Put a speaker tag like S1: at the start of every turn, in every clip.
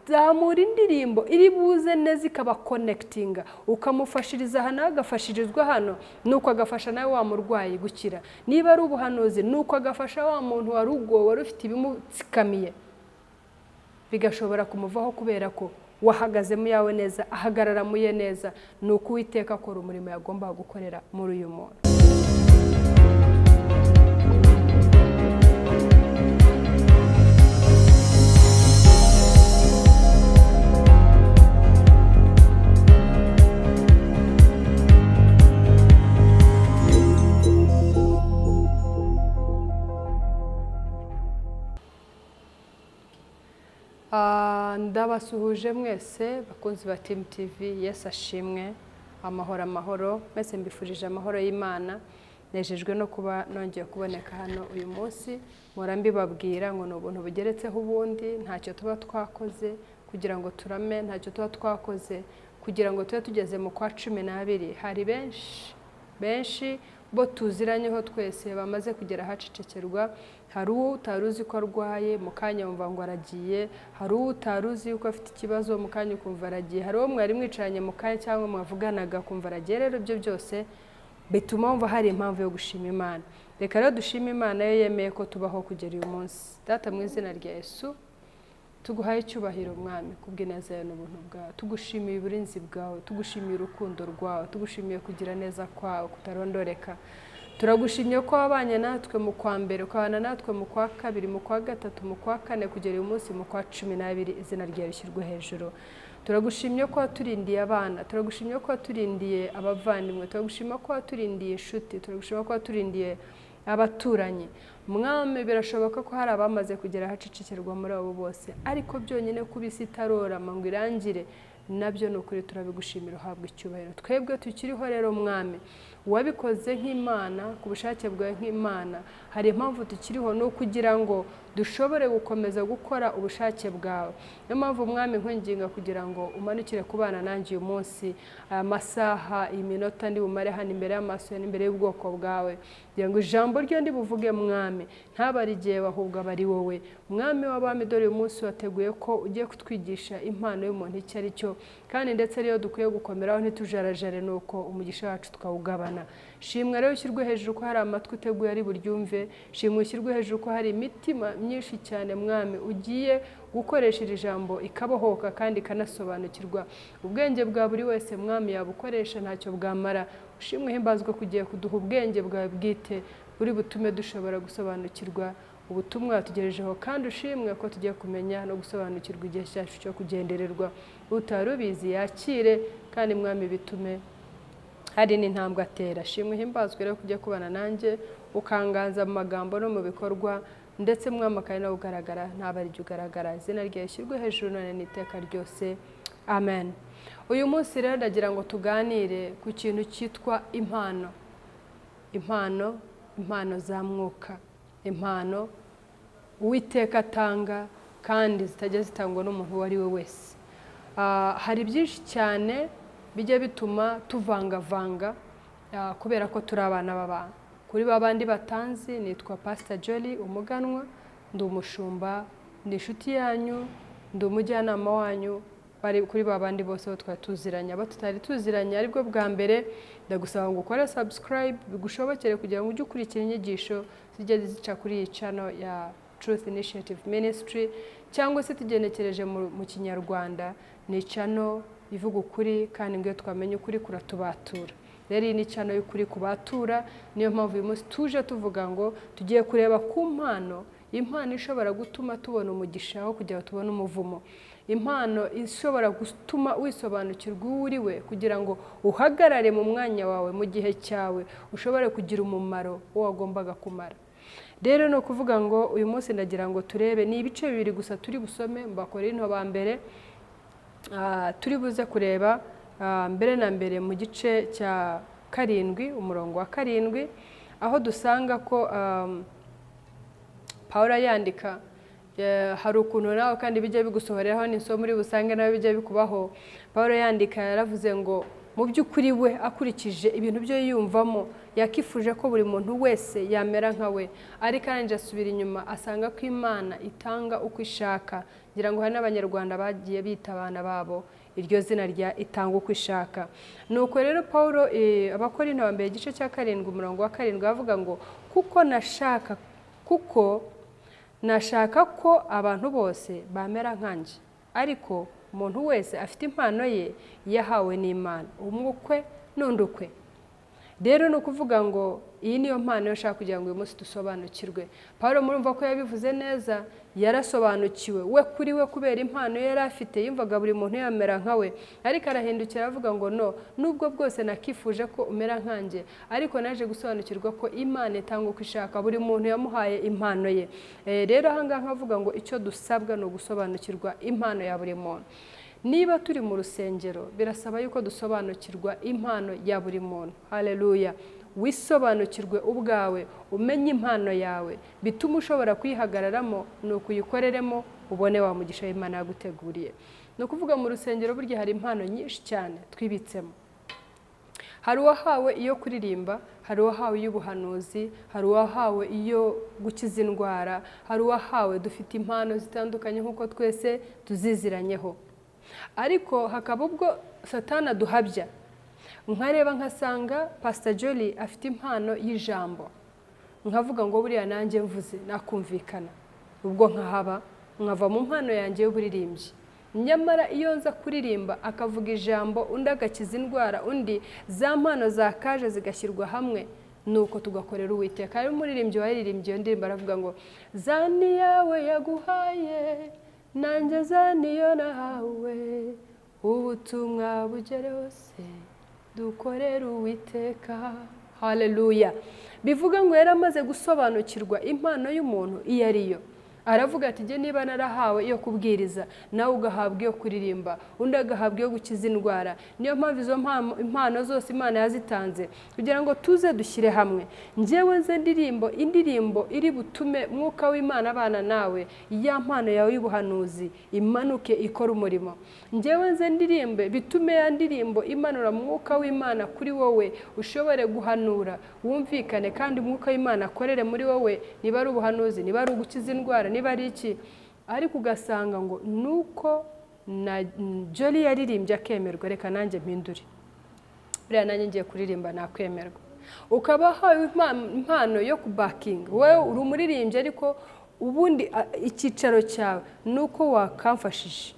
S1: zamura indirimbo iri buze neza ikaba connectinga ukamufashiriza hano agafashirizwa hano nuko agafasha nawe wa murwayi gukira niba ari ubuhanuzi nuko agafasha wa muntu wari ugo wari ufite ibimutsikamiye bigashobora kumuvaho kubera ko wahagaze mu yawe neza ahagarara mu ye neza nuko Uwiteka akora umurimo yagomba gukorera muri uyu muntu. Ndabasuhuje mwese bakunzi ba Team TV. Yesu ashimwe. Amahoro mwese mbifurije amahoro y'Imana. Nejejwe no kuba nongeye kuboneka hano uyu munsi. Mpora mbibabwira ngo ni ubuntu bugeretseho ubundi, ntacyo tuba twakoze kugira ngo turame, ntacyo tuba twakoze kugira ngo tube tugeze mu kwa 12. Hari benshi bo tuziranyeho twese bamaze kugera hacicekerwa. Hari utaruzi ko arwaye mu kanya wumva ngo aragiye, hari utaruzi ko afite ikibazo mu kanya ukumva aragiye, hari uwo mwari mwicaranye mu kanya cyangwa mwavuganaga kumva aragiye. Rero ibyo byose bituma wumva hari impamvu yo gushima Imana. Reka rero dushima Imana yo yemeye ko tubaho kugera uyu munsi. Data mu izina rya Yesu tuguhaye icyubahiro Mwami kubw'ineza yawe n'ubuntu bwawe. Tugushimiye uburinzi bwawe, tugushimiye urukundo rwawe, tugushimiye kugira neza kwawe kutarondoreka. Turagushimye ko wabanye natwe mu kwa mbere, ukabana natwe mu kwa kabiri, mu kwa gatatu, mu kwa kane kugera uyu munsi mu kwa 12. Izina ryawe rishyirwe hejuru. Turagushimye ko waturindiye abana, turagushimye ko waturindiye abavandimwe, turagushimye ko waturindiye inshuti, turagushimye ko waturindiye abaturanyi. Mwami birashoboka ko hari abamaze kugera hacicekerwa muri abo bose, ariko byonyine kubisi itarorama ngo irangire nabyo nukuri turabigushimira uhabwa icyubahiro. Twebwe tukiriho rero Mwami wabikoze nk'Imana ku bushake bwawe nk'Imana, hari impamvu tukiriho no kugira ngo dushobore gukomeza gukora ubushake bwawe. Niyo mpamvu Mwami nkwinginga kugira ngo umanukire kubana nanjye uyu munsi, amasaha iminota ndi bumare hano imbere y'amaso n'imbere y'ubwoko bwawe, kugira ngo ijambo ryo ndi buvuge Mwami ntabarigiye ahubwo abari wowe. Mwami w'abami dore uyu munsi wateguye ko ugiye kutwigisha impano y'umuntu icyo ari cyo, kandi ndetse rero dukwiye gukomeraho ntitujarajare nuko umugisha wacu twawugabana. Shimwe rero ushyirwe hejuru ko hari amatwi uteguye ari buryumve, shimwe ushyirwe hejuru ko hari imitima myinshi cyane Mwami ugiye gukoresha iri jambo ikabohoka kandi ikanasobanukirwa. Ubwenge bwa buri wese Mwami yabukoresha ntacyo bwamara. Ushimwe himbazwa kugiye kuduha ubwenge bwawe bwite buri butume dushobora gusobanukirwa ubutumwa tugerejeho, kandi ushimwe ko tugiye kumenya no gusobanukirwa igihe cyacu cyo kugendererwa. Utarubizi yakire kandi Mwami bitume hari n'intambwe atera. Shimwe himbazwe rero kujya kubana nanjye ukanganza mu magambo no mu bikorwa, ndetse Mwami akari nawe ugaragara ntabari jye ugaragara. Izina ryawe rishyirwe hejuru none n'iteka ryose. Amen. Uyu munsi rero ndagira ngo tuganire ku kintu cyitwa impano. Impano za mwuka, impano Uwiteka atanga kandi zitajya zitangwa n'umuntu uwo ari we wese. Hari byinshi cyane bijya bituma tuvangavanga kubera ko turi abana b'abantu. Kuri babandi batanzi nitwa Pastor Jolly Umuganwa, ndi umushumba, ndi inshuti yanyu, ndi umujyanama wanyu. Bari kuri babandi bose bo twatuziranye, abo tutari tuziranye aribwo bwa mbere, ndagusaba ngo ukore subscribe bigushobokere kugira ngo ujye ukurikira inyigisho zijya zica kuri iyi channel ya Truth Initiative Ministry, cyangwa se tugenekereje mu Kinyarwanda ni channel ivuga ukuri, kandi ngo twamenye ukuri kuratubatura. Rero iyi ni channel y'ukuri kubatura. Niyo mpamvu uyu munsi tuje tuvuga ngo tugiye kureba ku impano ishobora gutuma tubona umugisha aho kugira ngo tubone umuvumo. Impano ishobora gutuma wisobanukirwa uwo uri we, kugira ngo uhagarare mu mwanya wawe mu gihe cyawe, ushobore kugira umumaro uwo wagombaga kumara. Rero no kuvuga ngo uyu munsi ndagira ngo turebe ni ibice bibiri gusa turi busome mu Bakorinto ba mbere. Turi buze kureba mbere na mbere mu gice cya 7 umurongo wa 7, aho dusanga ko Pawulo yandika. Hari ukuntu nawe kandi bijya bigusohoreraho n'isomo muri busange nawe bijya bikubaho. Pawulo yandika yaravuze ngo mu by'ukuri we akurikije ibintu byo yiyumvamo yakifuje ko buri muntu wese yamera nka we, ariko aranje asubira inyuma asanga ko Imana itanga uko ishaka ngira ngo hari n'abanyarwanda bagiye bita abana babo iryo zina rya itanga uko ishaka. Nuko rero Pawulo Abakorinto ba mbere igice cya 7 umurongo wa 7 avuga ngo kuko nashaka ko abantu bose bamera nkanje, ariko umuntu wese afite impano ye yahawe n'Imana, umukwe n'undukwe. Rero no kuvuga ngo iyi niyo mpano yo nshaka kugira ngo uyu munsi dusobanukirwe. Pawulo murumva ko yabivuze neza, yarasobanukiwe we kuri we kubera impano yari afite, yumvaga buri muntu yamera nkawe, ariko arahindukira avuga ngo no, nubwo bwose nakifuje ko umera nkanje, ariko naje gusobanukirwa ko Imana itanga uko ishaka, buri muntu yamuhaye impano ye. Rero ahangaha nkavuga ngo icyo dusabwa no gusobanukirwa impano ya buri muntu. Niba turi mu rusengero birasaba yuko dusobanukirwa impano ya buri muntu. Haleluya. Wisobanukirwe ubwawe, umenye impano yawe, bituma ushobora kuyihagararamo no kuyikoreremo, ubone wa mugisha w'Imana yaguteguriye. No kuvuga mu rusengero burya hari impano nyinshi cyane twibitsemo. Hari uwahawe iyo kuririmba, hari uwahawe iy'ubuhanuzi, hari uwahawe iyo gukiza indwara, hari uwahawe dufite impano zitandukanye nk'uko twese tuziziranyeho. Ariko hakaba ubwo Satani aduhabya, nkareba nkasanga Pastor Jolie afite impano y'ijambo, nkavuga ngo buriya nanjye mvuze nakumvikana, ubwo nkava mu mpano yanjye y'uburirimbyi. Nyamara iyo nza kuririmba akavuga ijambo, undi agakiza indwara, undi za mpano zakaje zigashyirwa hamwe, nuko tugakorera Uwiteka. Ari umuririmbyi waririmbye iyo ndirimbo aravuga ngo zani yawe yaguhaye nanjye zaniyo nahawe, ubutumwa bugere hose dukorera Uwiteka. Haleluya. Bivuga ngo yaramaze gusobanukirwa impano y'umuntu iyo ariyo. Aravuga ati je niba narahawe iyo kubwiriza, nawe ugahabwa iyo kuririmba, undi agahabwa iyo gukiza indwara. Niyo mpamvu izo impano zose Imana yazitanze kugira ngo tuze dushyire hamwe. Njyewe nze indirimbo iri butume mwuka w'Imana abana nawe, ya mpano yawe y'ubuhanuzi imanuke ikora umurimo. Njyewe nze ndirimbe bitume ya ndirimbo imanura mwuka w'Imana kuri wowe, ushobore guhanura, wumvikane kandi mwuka w'Imana akorere muri wowe, niba ari ubuhanuzi, niba ari ugukiza indwara, niba ari iki. Ariko ugasanga ngo nuko na Jolie yaririmbye akemerwa, reka nanjye mpindure, buriya nanjye ngiye kuririmba nakwemerwa. Ukaba hawe impano yo kubakinga, wowe uri umuririmbyi ariko ubundi icyicaro cyawe nuko wakamfashije,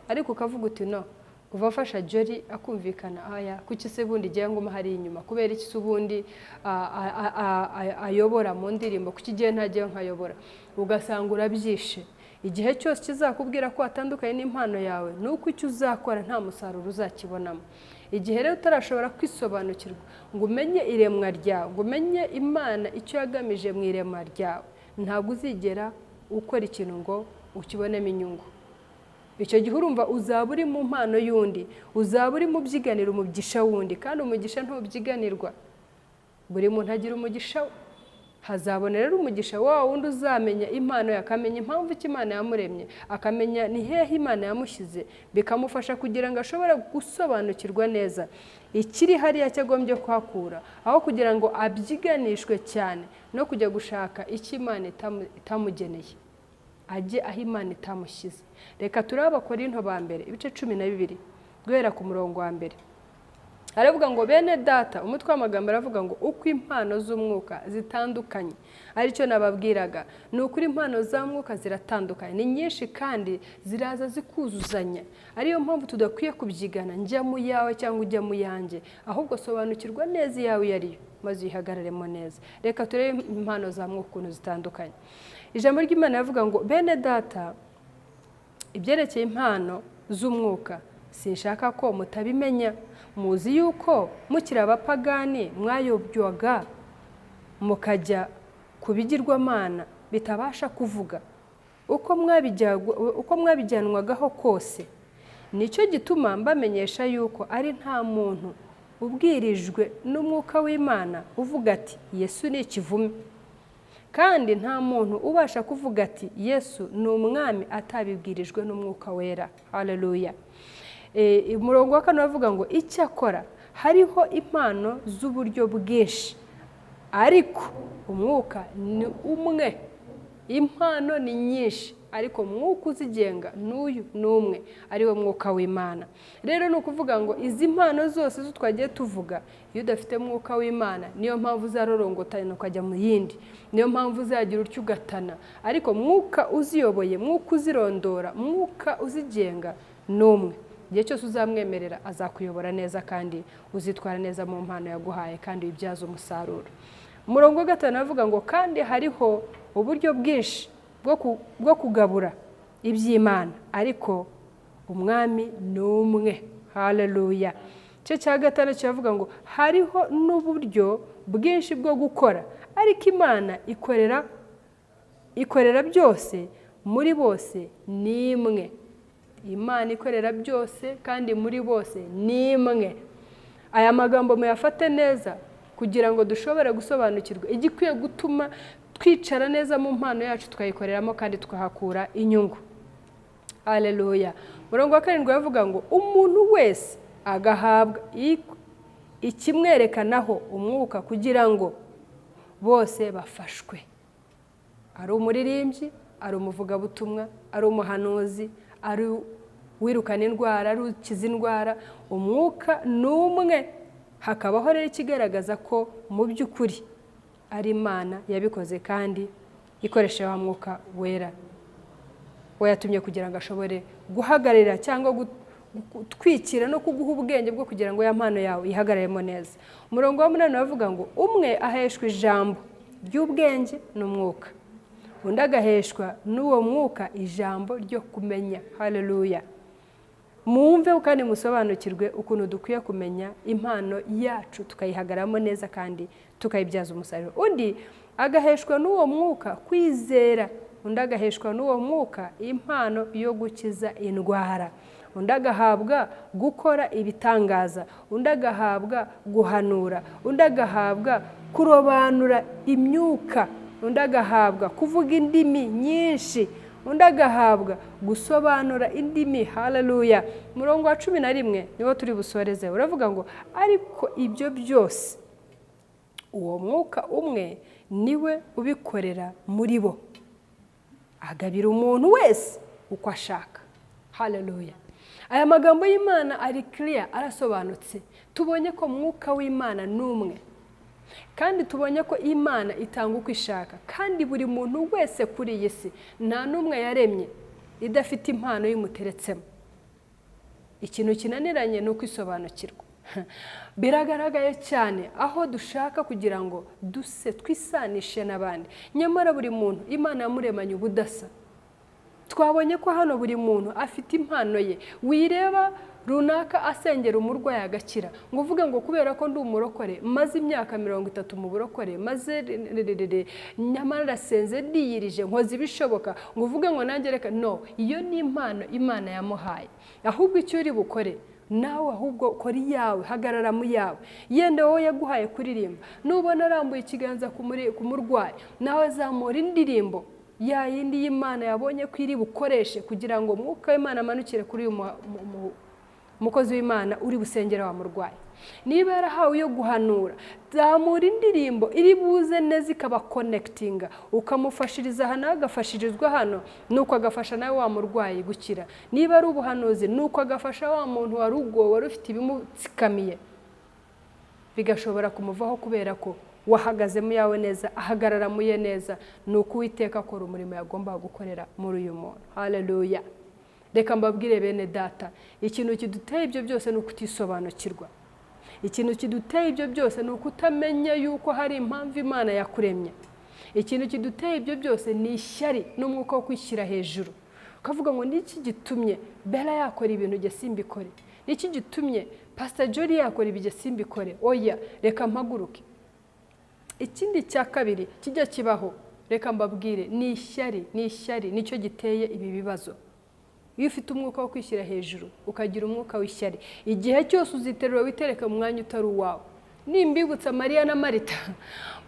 S1: ariko ukavuga uti no, kuva afasha Jolie akumvikana, aya kuki se bundi giye ngoma hari inyuma, kubera iki se ubundi ayobora mu ndirimbo, kuki giye ntagiye nkayobora. Ugasanga urabyishe. Igihe cyose kizakubwira ko atandukanye n'impano yawe, nuko icyo uzakora nta musaruro uzakibonamo. Igihe rero utarashobora kwisobanukirwa ngo umenye iremwa ryawe, ngo umenye Imana icyo yagamije mu iremwa ryawe, ntabwo uzigera ukora ikintu ngo ukibonemo inyungu. Icyo gihe urumva uzaba uri mu mpano y'undi, uzaba uri mu byiganira umugisha wundi, kandi umugisha ntubyiganirwa. Buri muntu agira umugisha we. Hazabona rero umugisha wa wundi uzamenya impano ye, akamenya impamvu iki Imana yamuremye, akamenya ni hehe Imana yamushyize, bikamufasha kugira ngo ashobore gusobanukirwa neza ikiri hariya cyagombye kuhakura, aho kugira ngo abyiganishwe cyane no kujya gushaka icyo Imana itamugeneye, ajye aho Imana itamushyize. Reka turebe Abakorinto ba mbere ibice 12 guhera ku murongo wa mbere. Aravuga ngo bene data, umutwe w'amagambo aravuga ngo uko impano z'umwuka zitandukanye, aricyo nababwiraga, ni ukuri impano za mwuka ziratandukanye, ni nyinshi kandi ziraza zikuzuzanya. Ariyo mpamvu tudakwiye kubyigana njya mu yawe cyangwa ujya mu yanjye, ahubwo sobanukirwa neza iyawe yariyo maze uyihagararemo neza. Reka turebe impano za mwuka ukuntu zitandukanye. Ijambo ry'Imana yavuga ngo bene data, ibyerekeye impano z'umwuka sinshaka ko mutabimenya. Muzi yuko mukiri abapagani mwayobywaga mukajya kubigirwamana bitabasha kuvuga, uko mwabijyanwagaho kose. Nicyo gituma mbamenyesha yuko ari nta muntu ubwirijwe n'umwuka w'Imana uvuga ati Yesu ni ikivume, kandi nta muntu ubasha kuvuga ati Yesu ni umwami atabibwirijwe n'umwuka wera. Haleluya. Umurongo wa 4 avuga ngo icyakora hariho impano z'uburyo bwinshi, ariko umwuka ni umwe. Impano ni nyinshi ariko mwuka uzigenga n'uyu n'umwe ari wo mwuka w'Imana. Rero ni ukuvuga ngo izi mpano zose zo twagiye tuvuga, iyo udafite mwuka w'Imana niyo mpamvu uzarorongotana ukajya mu yindi, niyo mpamvu uzagira utyo ugatana. Ariko mwuka uziyoboye, mwuka uzirondora, mwuka uzigenga n'umwe. Igihe cyose uzamwemerera azakuyobora neza kandi uzitwara neza mu mpano yaguhaye kandi wibyaza umusaruro. Umurongo wa 5 avuga ngo kandi hariho uburyo bwinshi bwo kugabura iby'Imana, ariko umwami n'umwe. Haleluya. Cyo cya 5 cyavuga ngo hariho n'uburyo bwinshi bwo gukora, ariko Imana ikorera byose muri bose n'imwe. Imana ikorera byose kandi muri bose n'imwe. Aya magambo muyafate neza kugira ngo dushobore gusobanukirwa igikwiye gutuma twicara neza mu mpano yacu tukayikoreramo kandi tukahakura inyungu. Haleluya. Murongo wa 7 yavuga ngo umuntu wese agahabwa ikimwerekanaho umwuka kugira ngo bose bafashwe. Ari umuririmbyi, ari umuvugabutumwa, ari umuhanuzi, ari wirukana indwara, ari ukiza indwara, umwuka n'umwe. Hakabaho rero ikigaragaza ko mu by'ukuri ari Imana yabikoze kandi ikoresha wa mwuka wera we yatumye kugira ngo ashobore guhagarira cyangwa gutwikira no kuguha ubwenge bwo kugira ngo ya mpano yawe ihagararemo neza. Umurongo wa 8 avuga ngo umwe aheshwa ijambo ry'ubwenge n'umwuka, undi agaheshwa n'uwo mwuka ijambo ryo kumenya. Haleluya. Mwumve kandi musobanukirwe ukuntu dukwiye kumenya impano yacu tukayihagaramo neza kandi tukayibyaza umusaruro. Undi agaheshwa n'uwo mwuka kwizera, undi agaheshwa n'uwo mwuka impano yo gukiza indwara, undi agahabwa gukora ibitangaza, undi agahabwa guhanura, undi agahabwa kurobanura imyuka, undi agahabwa kuvuga indimi nyinshi, undi agahabwa gusobanura indimi. Haleluya. Murongo wa 11 niwo turi busoreze. Uravuga ngo ariko ibyo byose uwo mwuka umwe niwe ubikorera muri bo, agabira umuntu wese uko ashaka. Haleluya. Aya magambo y'Imana ari clear, arasobanutse. Tubonye ko mwuka w'Imana n'umwe, kandi tubonye ko Imana itanga uko ishaka, kandi buri muntu wese kuri iyi si nta n'umwe yaremye idafite impano y'umuteretsemo. Ikintu kinaniranye ni uko isobanukirwa. Biragaragaye cyane aho dushaka kugira ngo twisanishe n'abandi, nyamara buri muntu Imana yamuremanye ubudasa. Twabonye ko hano buri muntu afite impano ye. Wireba runaka asengera umurwayi agakira, ngo uvuge ngo kubera ko ndi umurokore maze imyaka 30 mu burokore, maze nyamara rasenze ndiyirije nkoze ibishoboka, ngo uvuge ngo nanjye reka. No, iyo ni impano Imana yamuhaye. Ahubwo icyo uri bukore nawe, ahubwo ukora iyawe, hagarara mu yawe. Yenda wowe yaguhaye kuririmba, nubona arambuye ikiganza ku murwayi, nawe zamura indirimbo ya yindi y'Imana yabonye ko iri bukoreshe kugira ngo mwuka w'Imana amanukire kuri uyu umukozi w'Imana uri busengera wa murwayi. Niba yarahawe yo guhanura, zamura indirimbo iri buze neza ikaba connectinga, ukamufashiriza hano agafashirizwa hano, nuko agafasha nawe wa murwayi gukira. Niba ari ubuhanuzi, nuko agafasha wa muntu wari ubwo wari ufite ibimutsikamiye, bigashobora kumuvaho kubera ko wahagazemo yawe neza, ahagarara muye neza. Nuko Uwiteka akora umurimo yagomba gukorera muri uyu muntu. Haleluya. Reka mbabwire bene data, ikintu kiduteye ibyo byose ni ukutisobanukirwa. Ikintu kiduteye ibyo byose ni ukutamenya yuko hari impamvu Imana yakuremye. Ikintu kiduteye ibyo byose ni ishyari n'umwuka wo kwishyira hejuru. Ukavuga ngo niki gitumye Bella yakora ibintu jye simbikore, niki gitumye Pastor Jory yakora ibijye simbikore. Oya, reka mpaguruke. Ikindi cya kabiri kijya kibaho, reka mbabwire, ni ishyari nicyo giteye ibi bibazo. Iyo ufite umwuka wo kwishyira hejuru, ukagira umwuka w'ishyari, igihe cyose uziterura witereka mu mwanya utari uwawe. Nimbibutsa Mariya na Marita,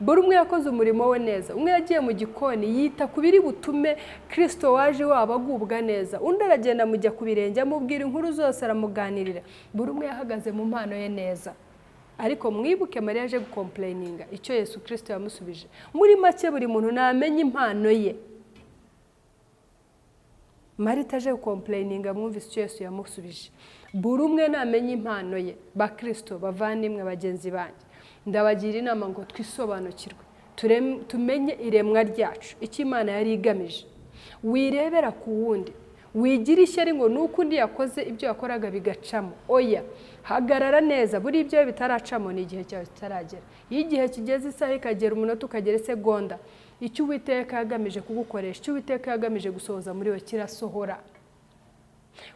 S1: buri umwe yakoze umurimo we neza. Umwe yagiye mu gikoni yita ku biri butume Kristo waje waba agubwa neza, undi aragenda mujya ku birenge amubwira inkuru zose aramuganirira. Buri umwe yahagaze mu mpano ye neza. Ariko mwibuke Mariya aje gukomplaininga icyo Yesu Kristo yamusubije. Muri make buri muntu namenye impano ye. Marita aje gukomplayininga mwumvise icyo Yesu yamusubije. Buri umwe namenye impano ye. Bakristo bavandimwe bagenzi banjye, ndabagira inama ngo twisobanukirwe, tumenye iremwa ryacu, icyo Imana yari igamije. Wirebera ku wundi, wigira ishyari ngo nuko undi yakoze ibyo yakoraga bigacamo. Oya, hagarara neza, buri ibyo bitaracamo ni igihe cyawe kitaragera. Iyo igihe kigeze, isaha ikagera, umunota ukagera, isegonda, icyo Uwiteka yagamije kugukoresha, icyo Uwiteka yagamije gusohoza muri we kirasohora.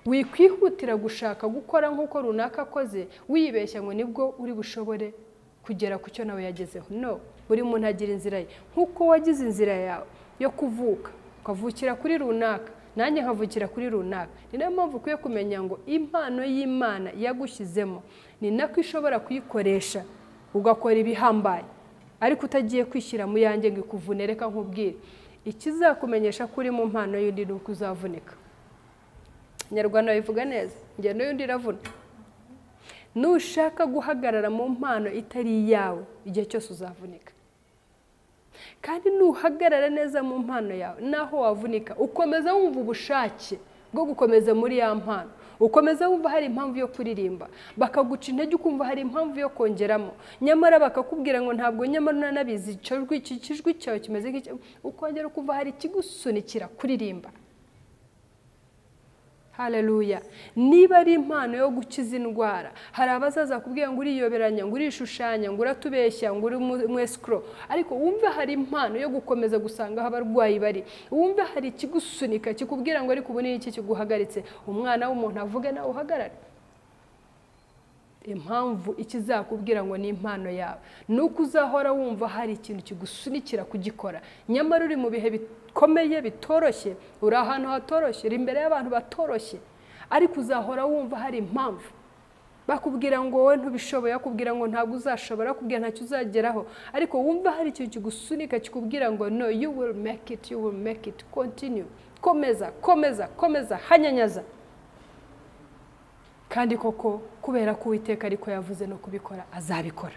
S1: Wikwihutira gushaka gukora nk'uko runaka akoze wibeshya ngo nibwo uri bushobore kugera ku cyo nawe yagezeho. No, buri muntu agira inzira ye. Nk'uko wagize inzira yawe yo kuvuka, ukavukira kuri runaka, nanjye nkavukira kuri runaka. Ni nayo mpamvu ukwiye kumenya ngo impano y'Imana yagushyizemo ni nako ishobora kuyikoresha ugakora ibihambaye, ariko utagiye kwishyira mu yanjye ngo ikuvune. Reka nkubwire, ikizakumenyesha ko uri mu mpano y'undi ni uko uzavunika. Nyarwanda bivuga neza, ingendo y'undi iravuna. Nushaka guhagarara mu mpano itari iyawe, igihe cyose uzavunika. Kandi nuhagarara neza mu mpano yawe, naho wavunika, ukomeza wumva ubushake bwo gukomeza muri ya mpano. Ukomeza wumva hari impamvu yo kuririmba, bakaguca intege ukumva hari impamvu yo kongeramo. Nyamara bakakubwira ngo ntabwo nyamara unanabizi ikijwi cyawe kimeze nk'icyo, ukongera ukumva hari ikigusunikira kuririmba. Haleluya. Niba ari impano yo gukiza indwara, hari abazaza kubwira ngo uriyoberanya, ngo urishushanya, ngo uratubeshya, ngo uri umwescro, ariko wumve hari impano yo gukomeza gusanga aho abarwayi bari. Wumve hari ikigusunika kikubwira ngo ariko ubu ni iki kiguhagaritse. Umwana w'umuntu avuge nawe uhagarare. Impamvu ikizakubwira ngo ni impano yawe nuko uzahora wumva hari ikintu kigusunikira kugikora. Nyamara uri mu bihe bikomeye bitoroshye, uri ahantu hatoroshye, uri imbere y'abantu batoroshye, ariko uzahora wumva hari impamvu. Bakubwira ngo wowe ntubishoboye, bakubwira ngo ntabwo uzashobora, bakubwira ntacyo uzageraho, ariko wumva hari ikintu kigusunika kikubwira ngo no, you will make it, you will make it. Continue, komeza, komeza, komeza, hanyanyaza. Kandi koko kubera ko Uwiteka ariko yavuze no kubikora, azabikora.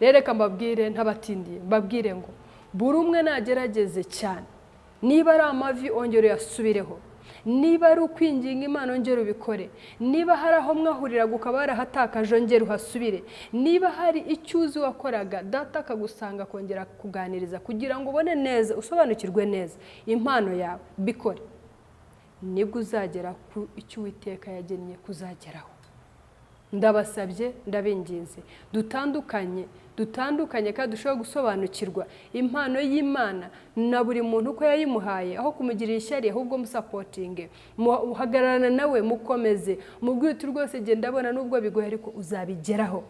S1: Reka mbabwire ntabatindiye, mbabwire ngo buri umwe nagerageze cyane. Niba ari amavi ongera yasubireho, niba ari ukwinginga Imana ongera ubikore, niba hari aho mwahurira gukaba warahatakaje ongera uhasubire, niba hari icyo uzi wakoraga data akagusanga kongera kuganiriza kugira ngo ubone neza, usobanukirwe neza impano yawe, bikore. Nibwo uzagera ku icyo Uwiteka yagennye kuzageraho. Ndabasabye, ndabinginze, dutandukanye kandi dushobora gusobanukirwa impano y'Imana na buri muntu uko yayimuhaye, aho kumugirira ishyari ahubwo musapotinge, uhagararana nawe, mukomeze, mubwire uti rwose genda ndabona nubwo bigoye ariko uzabigeraho.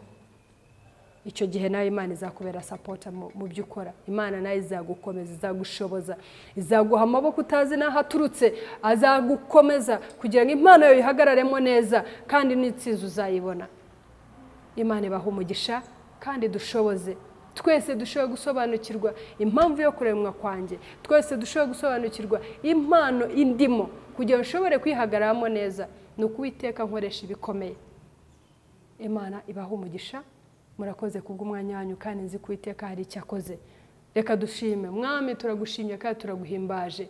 S1: Icyo gihe nawe Imana izakubera sapota mu byo ukora. Imana nayo izagukomeza, izagushoboza, izaguha amaboko utazi n'aho aturutse, azagukomeza kugira ngo impano yawe ihagararemo neza, kandi n'intsinzi uzayibona. Imana ibaha umugisha kandi dushoboze. Twese dushobora gusobanukirwa impamvu yo kuremwa kwanjye, twese dushobora gusobanukirwa impano indimo kugira ngo ushobore kwihagararamo neza. Ni uko Uwiteka nkoresha ibikomeye. Imana ibaha umugisha. Murakoze kubw'umwanya wanyu kandi nzi ko Uwiteka hari icyo akoze. Reka dushime. Mwami, turagushimye kandi turaguhimbaje.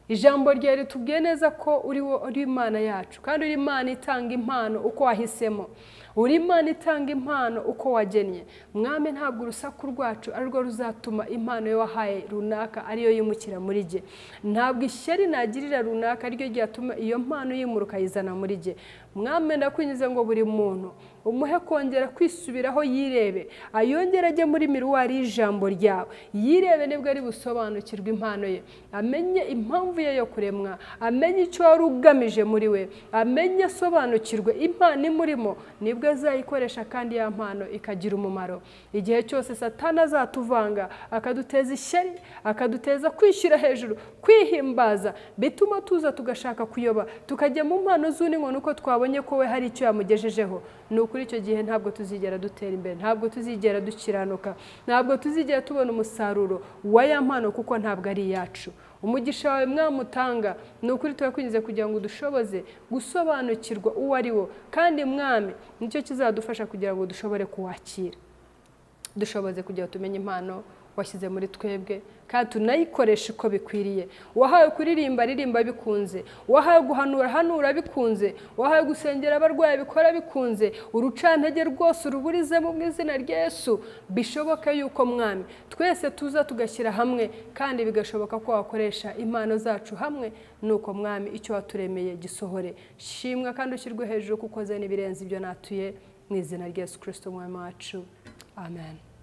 S1: Ijambo ryawe ritubwiye neza ko uri Imana yacu, kandi uri Imana itanga impano uko wahisemo, uri Imana itanga impano uko wagennye. Mwami, ntabwo urusaku rwacu ari rwo ruzatuma impano yo wahaye runaka ariyo yimukira muri jye. Ntabwo ishyari nagirira runaka ariryo ryatuma iyo mpano yimuruka yizana muri jye. Mwami, ndakwinjiza ngo buri muntu umuhe kongera kwisubiraho, yirebe, ayongera ajye muri miruwari y'ijambo ryawe, yirebe nibwo ari busobanukirwe impano ye, amenye impamvu ye yo kuremwa, amenye icyo wari ugamije muri we, amenye asobanukirwe impano imurimo, nibwo azayikoresha kandi ya mpano ikagira umumaro. Igihe cyose Satani azatuvanga akaduteza ishyari, akaduteza kwishyira hejuru, kwihimbaza, bituma tuza tugashaka kuyoba, tukajya mu mpano z'undi ngo nuko twabonye ko we hari icyo yamugejejeho. Ni ukuri icyo gihe ntabwo tuzigera dutera imbere, ntabwo tuzigera dukiranuka, ntabwo tuzigera tubona umusaruro wa ya mpano, kuko ntabwo ari iyacu. Umugisha wawe mwamutanga, ni ukuri turakwinjiza kugira ngo dushoboze gusobanukirwa uwo ari wo, kandi Mwami nicyo kizadufasha kugira ngo dushobore kuwakira. Dushoboze kugira tumenye impano washyize muri twebwe kandi tunayikoresha uko bikwiriye. Wahawe kuririmba aririmba bikunze, wahawe guhanura hanura bikunze, wahawe gusengera abarwayi bikora bikunze. Urucantege rwose uruburizemo mu izina rya Yesu. Bishoboka yuko Mwami twese tuza tugashyira hamwe kandi bigashoboka ko wakoresha impano zacu hamwe, nuko Mwami icyo waturemeye gisohore. Shimwa kandi ushyirwe hejuru kuko ukoze n'ibirenze ibyo natuye, mu izina rya Yesu Kristo Umwami wacu. Amen.